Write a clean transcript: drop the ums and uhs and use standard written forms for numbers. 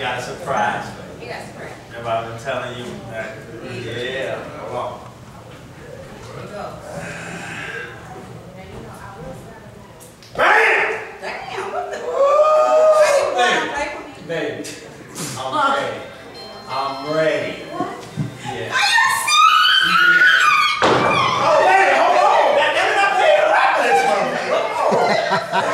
got a surprise. You got a surprise. Remember I've been telling you that? Yeah, hold on. Here you go. Bam! Damn, what the? Baby, I'm ready. I'm ready. Yeah. Oh, wait, hold on. That never not paying a rap for this one. Hold on.